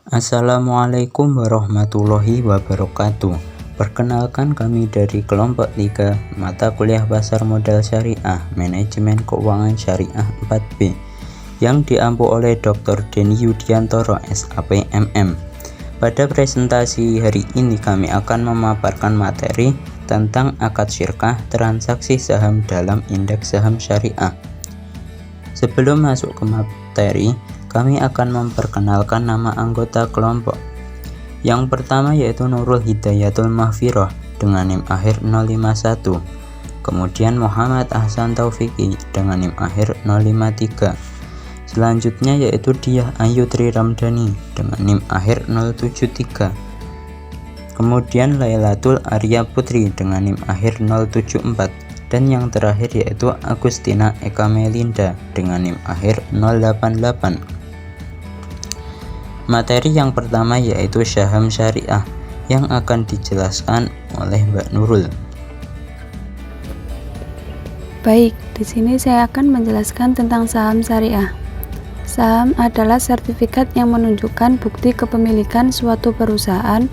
Assalamualaikum warahmatullahi wabarakatuh. Perkenalkan, kami dari kelompok 3 mata kuliah pasar modal syariah manajemen keuangan syariah 4B yang diampu oleh Dr. Denny Yudiantoro SAP MM. Pada presentasi hari ini kami akan memaparkan materi tentang akad syirkah transaksi saham dalam indeks saham syariah. Sebelum masuk ke materi, kami akan memperkenalkan nama anggota kelompok. Yang pertama yaitu Nurul Hidayatul Mahfirah dengan NIM akhir 051. Kemudian Muhammad Ahsan Taufiki dengan NIM akhir 053. Selanjutnya yaitu Diah Ayu Tri Ramdhani dengan NIM akhir 073. Kemudian Lailatul Arya Putri dengan NIM akhir 074. Dan yang terakhir yaitu Agustina Eka Melinda dengan NIM akhir 088. Materi yang pertama yaitu saham syariah yang akan dijelaskan oleh Mbak Nurul. Baik, di sini saya akan menjelaskan tentang saham syariah. Saham adalah sertifikat yang menunjukkan bukti kepemilikan suatu perusahaan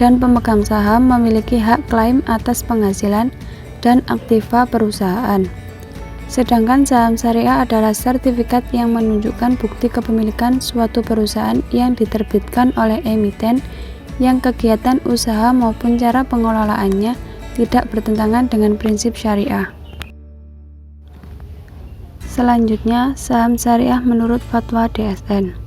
dan pemegang saham memiliki hak klaim atas penghasilan dan aktiva perusahaan. Sedangkan saham syariah adalah sertifikat yang menunjukkan bukti kepemilikan suatu perusahaan yang diterbitkan oleh emiten yang kegiatan usaha maupun cara pengelolaannya tidak bertentangan dengan prinsip syariah. Selanjutnya, saham syariah menurut fatwa DSN.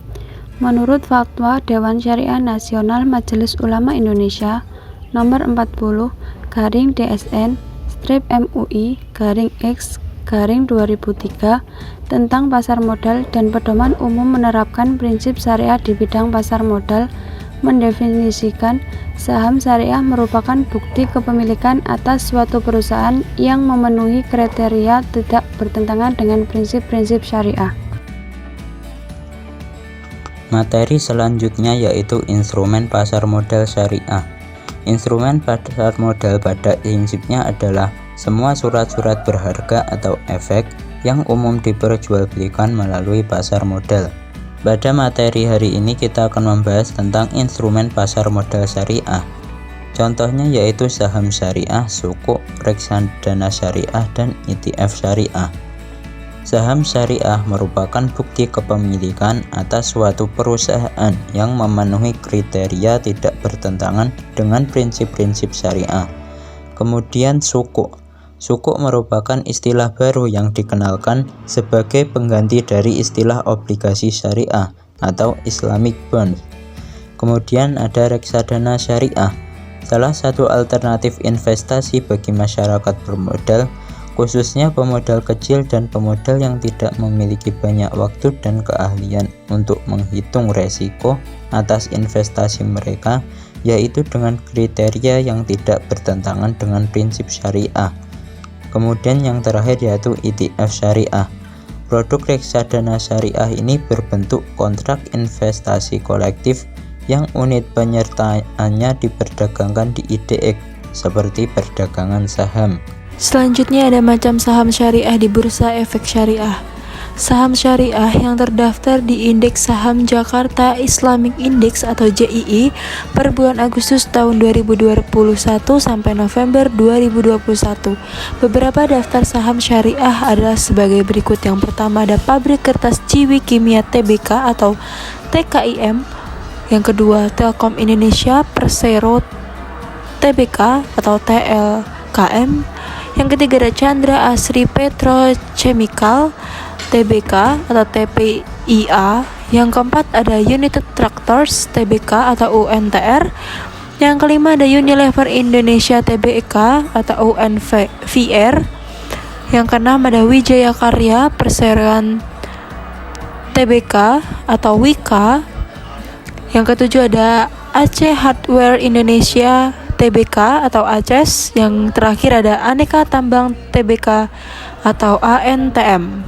Menurut fatwa Dewan Syariah Nasional Majelis Ulama Indonesia nomor 40/MUI/X/2003 tentang pasar modal dan pedoman umum menerapkan prinsip syariah di bidang pasar modal mendefinisikan saham syariah merupakan bukti kepemilikan atas suatu perusahaan yang memenuhi kriteria tidak bertentangan dengan prinsip-prinsip syariah. Materi selanjutnya yaitu instrumen pasar modal syariah. Instrumen pasar modal pada prinsipnya adalah semua surat-surat berharga atau efek yang umum diperjualbelikan melalui pasar modal. Pada materi hari ini kita akan membahas tentang instrumen pasar modal syariah. Contohnya yaitu saham syariah, sukuk, reksadana syariah, dan ETF syariah. Saham syariah merupakan bukti kepemilikan atas suatu perusahaan yang memenuhi kriteria tidak bertentangan dengan prinsip-prinsip syariah. Kemudian sukuk. Sukuk merupakan istilah baru yang dikenalkan sebagai pengganti dari istilah obligasi syariah atau Islamic bond. Kemudian ada reksadana syariah, salah satu alternatif investasi bagi masyarakat bermodal, khususnya pemodal kecil dan pemodal yang tidak memiliki banyak waktu dan keahlian untuk menghitung resiko atas investasi mereka, yaitu dengan kriteria yang tidak bertentangan dengan prinsip syariah. Kemudian yang terakhir yaitu ETF syariah. Produk reksadana syariah ini berbentuk kontrak investasi kolektif yang unit penyertaannya diperdagangkan di IDX seperti perdagangan saham. Selanjutnya ada macam saham syariah di Bursa Efek Syariah. Saham syariah yang terdaftar di Indeks Saham Jakarta Islamic Index atau JII per bulan Agustus tahun 2021 sampai November 2021. Beberapa daftar saham syariah adalah sebagai berikut. Yang pertama ada Pabrik Kertas Ciwi Kimia Tbk atau TKIM. Yang kedua Telkom Indonesia Persero Tbk atau TLKM. Yang ketiga ada Chandra Asri Petrochemical Tbk atau TPIA. Yang keempat ada United Tractors Tbk atau UNTR. Yang kelima ada Unilever Indonesia Tbk atau UNVR. Yang keenam ada Wijaya Karya Perseroan Tbk atau WIKA. Yang ketujuh ada Aceh Hardware Indonesia Tbk atau ACES. Yang terakhir ada Aneka Tambang Tbk atau ANTM.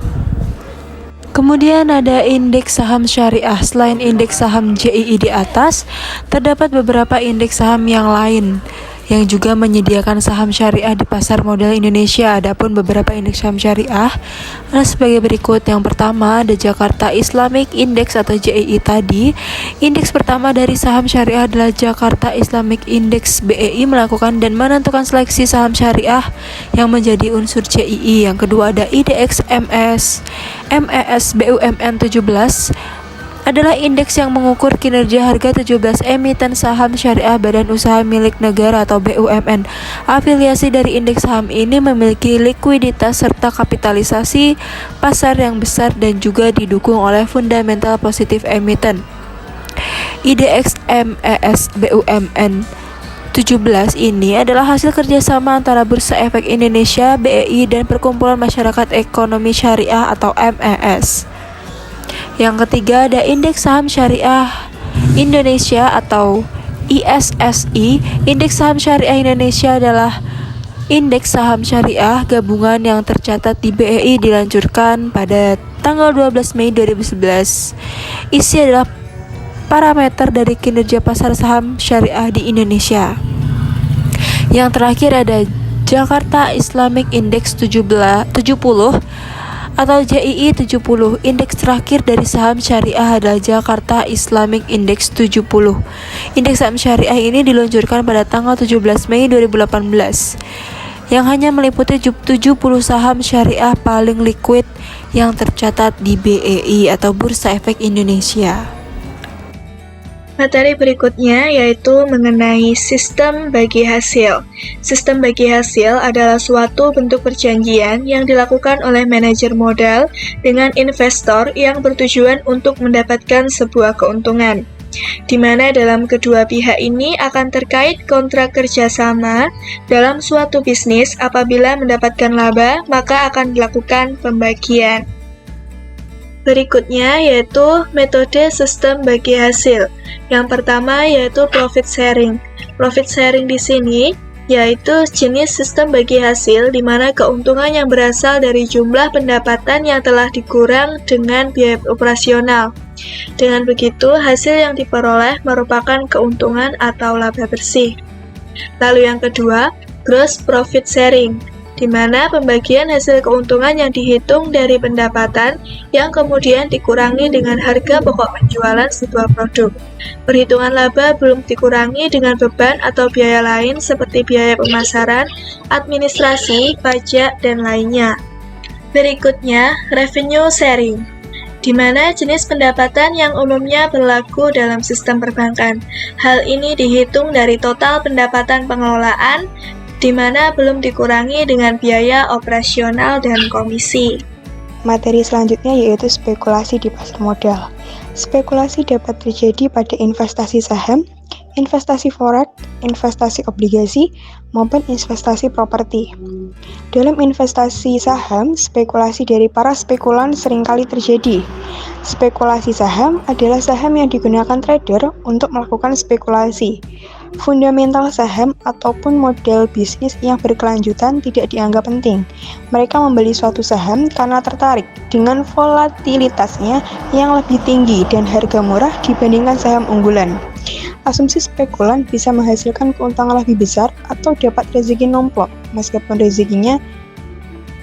Kemudian ada indeks saham syariah. Selain indeks saham JII di atas, terdapat beberapa indeks saham yang lain, yang juga menyediakan saham syariah di pasar modal Indonesia. Adapun beberapa indeks saham syariah adalah sebagai berikut. Yang pertama ada Jakarta Islamic Index atau JII tadi. Indeks pertama dari saham syariah adalah Jakarta Islamic Index. BEI melakukan dan menentukan seleksi saham syariah yang menjadi unsur JII. Yang kedua ada IDX MES BUMN 17 adalah indeks yang mengukur kinerja harga 17 emiten saham syariah badan usaha milik negara atau BUMN. Afiliasi dari indeks saham ini memiliki likuiditas serta kapitalisasi pasar yang besar dan juga didukung oleh fundamental positif emiten. IDX MES BUMN 17 ini adalah hasil kerjasama antara Bursa Efek Indonesia, BEI, dan Perkumpulan Masyarakat Ekonomi Syariah atau MES. Yang ketiga ada Indeks Saham Syariah Indonesia atau ISSI. Indeks Saham Syariah Indonesia adalah indeks saham syariah gabungan yang tercatat di BEI, diluncurkan pada tanggal 12 Mei 2011. Isi adalah parameter dari kinerja pasar saham syariah di Indonesia. Yang terakhir ada Jakarta Islamic Index 70 atau JII 70. Indeks terakhir dari saham syariah adalah Jakarta Islamic Index 70. Indeks saham syariah ini diluncurkan pada tanggal 17 Mei 2018 yang hanya meliputi 70 saham syariah paling liquid yang tercatat di BEI atau Bursa Efek Indonesia. Materi berikutnya yaitu mengenai sistem bagi hasil. Sistem bagi hasil adalah suatu bentuk perjanjian yang dilakukan oleh manajer modal dengan investor yang bertujuan untuk mendapatkan sebuah keuntungan, di mana dalam kedua pihak ini akan terkait kontrak kerjasama dalam suatu bisnis. Apabila mendapatkan laba, maka akan dilakukan pembagian. Berikutnya yaitu metode sistem bagi hasil. Yang pertama yaitu profit sharing. Profit sharing di sini yaitu jenis sistem bagi hasil di mana keuntungan yang berasal dari jumlah pendapatan yang telah dikurang dengan biaya operasional. Dengan begitu, hasil yang diperoleh merupakan keuntungan atau laba bersih. Lalu yang kedua, gross profit sharing, di mana pembagian hasil keuntungan yang dihitung dari pendapatan yang kemudian dikurangi dengan harga pokok penjualan sebuah produk. Perhitungan laba belum dikurangi dengan beban atau biaya lain seperti biaya pemasaran, administrasi, pajak, dan lainnya. Berikutnya, revenue sharing, di mana jenis pendapatan yang umumnya berlaku dalam sistem perbankan. Hal ini dihitung dari total pendapatan pengelolaan, di mana belum dikurangi dengan biaya operasional dan komisi. Materi selanjutnya yaitu spekulasi di pasar modal. Spekulasi dapat terjadi pada investasi saham, investasi forex, investasi obligasi, maupun investasi properti. Dalam investasi saham, spekulasi dari para spekulan seringkali terjadi. Spekulasi saham adalah saham yang digunakan trader untuk melakukan spekulasi. Fundamental saham ataupun model bisnis yang berkelanjutan tidak dianggap penting. Mereka membeli suatu saham karena tertarik dengan volatilitasnya yang lebih tinggi dan harga murah dibandingkan saham unggulan. Asumsi spekulan bisa menghasilkan keuntungan lebih besar atau dapat rezeki nomplok, meskipun rezekinya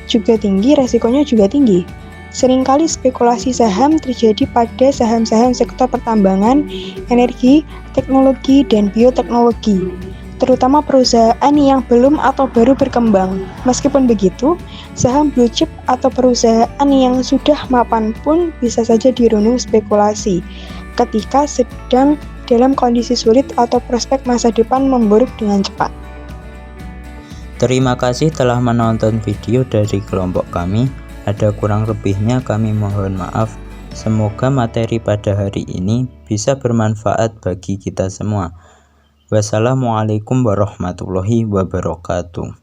juga tinggi, resikonya juga tinggi. Seringkali spekulasi saham terjadi pada saham-saham sektor pertambangan, energi, teknologi, dan bioteknologi, terutama perusahaan yang belum atau baru berkembang. Meskipun begitu, saham blue chip atau perusahaan yang sudah mapan pun bisa saja dirundung spekulasi ketika sedang dalam kondisi sulit atau prospek masa depan memburuk dengan cepat. Terima kasih telah menonton video dari kelompok kami. Ada kurang lebihnya kami mohon maaf. Semoga materi pada hari ini bisa bermanfaat bagi kita semua. Wassalamualaikum warahmatullahi wabarakatuh.